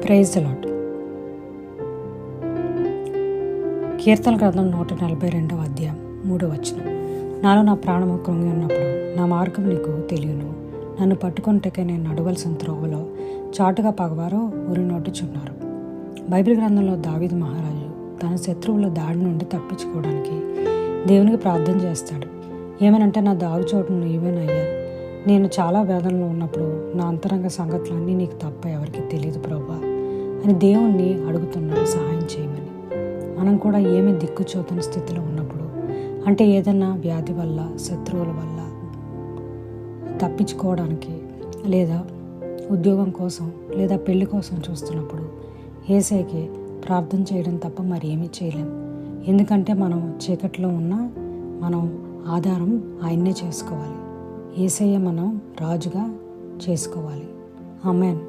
Praise the lord. కీర్తన గ్రంథం 142వ అధ్యాయం 3వ వచనం. నాలో నా ప్రాణము కృంగి ఉన్నప్పుడు నా మార్గం నీకు తెలియను. నన్ను పట్టుకుంటకే నేను నడవలసిన త్రోవలో చాటుగా పగవారు ఉరినొట్టుచున్నారు. బైబిల్ గ్రంథంలో దావీదు మహారాజు తన శత్రువుల దాడి నుండి తప్పించుకోవడానికి దేవునికి ప్రార్థన చేస్తాడు. ఏమనంటే, నా దాగుచోటు నీవేనయ్యా. నేను చాలా వేదనలో ఉన్నప్పుడు నా అంతరంగ సంగతులన్నీ నీకు తప్ప ఎవరికి తెలియదు ప్రభువా అని దేవుణ్ణి అడుగుతున్నాడు సహాయం చేయమని. మనం కూడా ఏమి దిక్కుచోతని స్థితిలో ఉన్నప్పుడు, అంటే ఏదన్నా వ్యాధి వల్ల, శత్రువుల వల్ల తప్పించుకోవడానికి, లేదా ఉద్యోగం కోసం, లేదా పెళ్లి కోసం చూస్తున్నప్పుడు యేసయ్యకి ప్రార్థన చేయడం తప్ప మరి ఏమీ చేయలేం. ఎందుకంటే మనం చీకట్లో ఉన్నా మనం ఆధారం ఆయన్నే చేసుకోవాలి. యేసయ్య మనం రాజుగా చేసుకోవాలి. ఆమేన్.